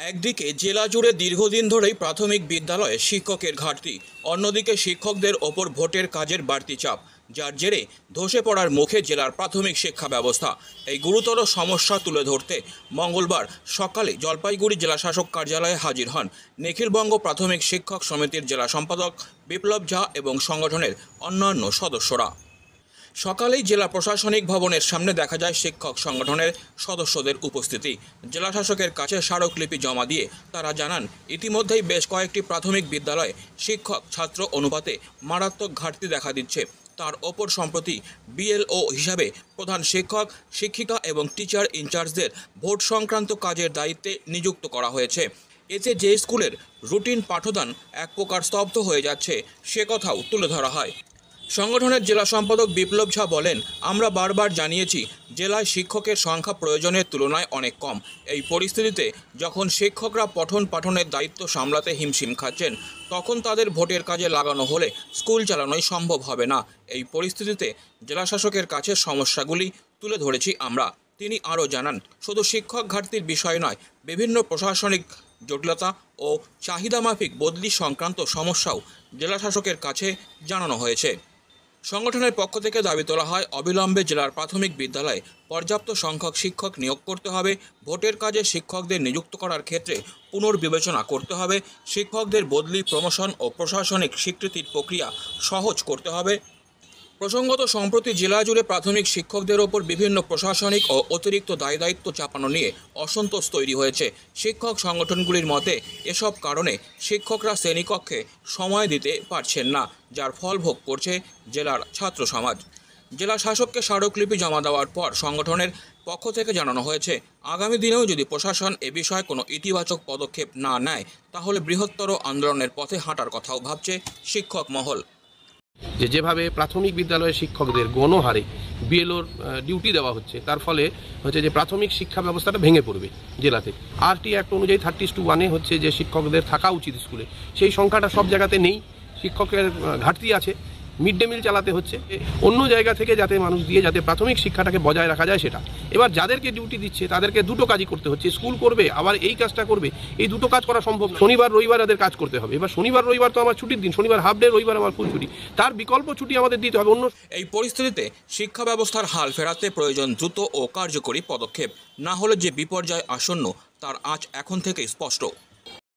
একদিকে জেলা জুড়ে দীর্ঘদিন ধরেই প্রাথমিক বিদ্যালয়ে শিক্ষকের ঘাটতি, অন্যদিকে শিক্ষকদের ওপর ভোটের কাজের বাড়তি চাপ, যার জেরে ধসে পড়ার মুখে জেলার প্রাথমিক শিক্ষা ব্যবস্থা। এই গুরুতর সমস্যা তুলে ধরতে মঙ্গলবার সকালে জলপাইগুড়ি জেলাশাসক কার্যালয়ে হাজির হন নিখিলবঙ্গ প্রাথমিক শিক্ষক সমিতির জেলা সম্পাদক বিপ্লব ঝা এবং সংগঠনের অন্যান্য সদস্যরা। সকালেই জেলা প্রশাসনিক ভবনের সামনে দেখা যায় শিক্ষক সংগঠনের সদস্যদের উপস্থিতি। জেলাশাসকের কাছে স্মারকলিপি জমা দিয়ে তারা জানান, ইতিমধ্যেই বেশ কয়েকটি প্রাথমিক বিদ্যালয়ে শিক্ষক ছাত্র অনুপাতে মারাত্মক ঘাটতি দেখা দিচ্ছে। তার ওপর সম্প্রতি বিএলও হিসাবে প্রধান শিক্ষক, শিক্ষিকা এবং টিচার ইনচার্জদের ভোট সংক্রান্ত কাজের দায়িত্বে নিযুক্ত করা হয়েছে। এতে যে স্কুলের রুটিন পাঠদান এক প্রকার স্তব্ধ হয়ে যাচ্ছে, সে কথাও তুলে ধরা হয়। সংগঠনের জেলা সম্পাদক বিপ্লব ঝা বলেন, আমরা বারবার জানিয়েছি জেলায় শিক্ষকের সংখ্যা প্রয়োজনের তুলনায় অনেক কম। এই পরিস্থিতিতে যখন শিক্ষকরা পঠন পাঠনের দায়িত্ব সামলাতে হিমশিম খাচ্ছেন, তখন তাদের ভোটের কাজে লাগানো হলে স্কুল চালানোই সম্ভব হবে না। এই পরিস্থিতিতে জেলাশাসকের কাছে সমস্যাগুলি তুলে ধরেছি আমরা। তিনি আরও জানান, শুধু শিক্ষক ঘাটতির বিষয় নয়, বিভিন্ন প্রশাসনিক জটিলতা ও চাহিদামাফিক বদলি সংক্রান্ত সমস্যাও জেলাশাসকের কাছে জানানো হয়েছে। সংগঠনের পক্ষ থেকে দাবি তোলা হয়, অবিলম্বে জেলার প্রাথমিক বিদ্যালয়ে পর্যাপ্ত সংখ্যক শিক্ষক নিয়োগ করতে হবে, ভোটের কাজে শিক্ষকদের নিযুক্ত করার ক্ষেত্রে পুনর্বিবেচনা করতে হবে, শিক্ষকদের বদলি, প্রমোশন ও প্রশাসনিক স্বীকৃতির প্রক্রিয়া সহজ করতে হবে। প্রসঙ্গত, সম্প্রতি জেলা জুড়ে প্রাথমিক শিক্ষকদের ওপর বিভিন্ন প্রশাসনিক ও অতিরিক্ত দায়িত্ব চাপানো নিয়ে অসন্তোষ তৈরি হয়েছে। শিক্ষক সংগঠনগুলির মতে এসব কারণে শিক্ষকরা শ্রেণীকক্ষে সময় দিতে পারছেন না, যার ফল ভোগ করছে জেলার ছাত্র সমাজ। জেলা শাসককে স্মারকলিপি জমা দেওয়ার পর সংগঠনের পক্ষ থেকে জানানো হয়েছে, আগামী দিনেও যদি প্রশাসন এ বিষয়ে কোনো ইতিবাচক পদক্ষেপ না নেয়, তাহলে বৃহত্তর আন্দোলনের পথে হাঁটার কথাও ভাবছে শিক্ষক মহল। যেভাবে প্রাথমিক বিদ্যালয়ের শিক্ষকদের গণহারে বিএলওর ডিউটি দেওয়া হচ্ছে, তার ফলে হচ্ছে যে প্রাথমিক শিক্ষা ব্যবস্থাটা ভেঙে পড়বে জেলাতে। RT অ্যাক্ট অনুযায়ী 30:1 হচ্ছে যে শিক্ষকদের থাকা উচিত স্কুলে, সেই সংখ্যাটা সব জায়গাতে নেই। শিক্ষকের ঘাটতি আছে, মিড ডে মিল চালাতে হচ্ছে অন্য জায়গা থেকে, যাতে মানুষ দিয়ে যাতে প্রাথমিক শিক্ষাটাকে বজায় রাখা যায় সেটা। এবার যাদেরকে ডিউটি দিচ্ছে তাদেরকে দুটো কাজই করতে হচ্ছে, স্কুল করবে আবার এই কাজটা করবে, এই দুটো কাজ করা সম্ভব। শনিবার রবিবার তাদের কাজ করতে হবে। এবার শনিবার রবিবার তো আমার ছুটির দিন, শনিবার হাফ ডে, রবিবার আমার ফুল ছুটি, তার বিকল্প ছুটি আমাদের দিতে হবে। অন্য এই পরিস্থিতিতে শিক্ষা ব্যবস্থার হাল ফেরাতে প্রয়োজন দ্রুত ও কার্যকরী পদক্ষেপ, না হলে যে বিপর্যয় আসন্ন তার আঁচ এখন থেকেই স্পষ্ট।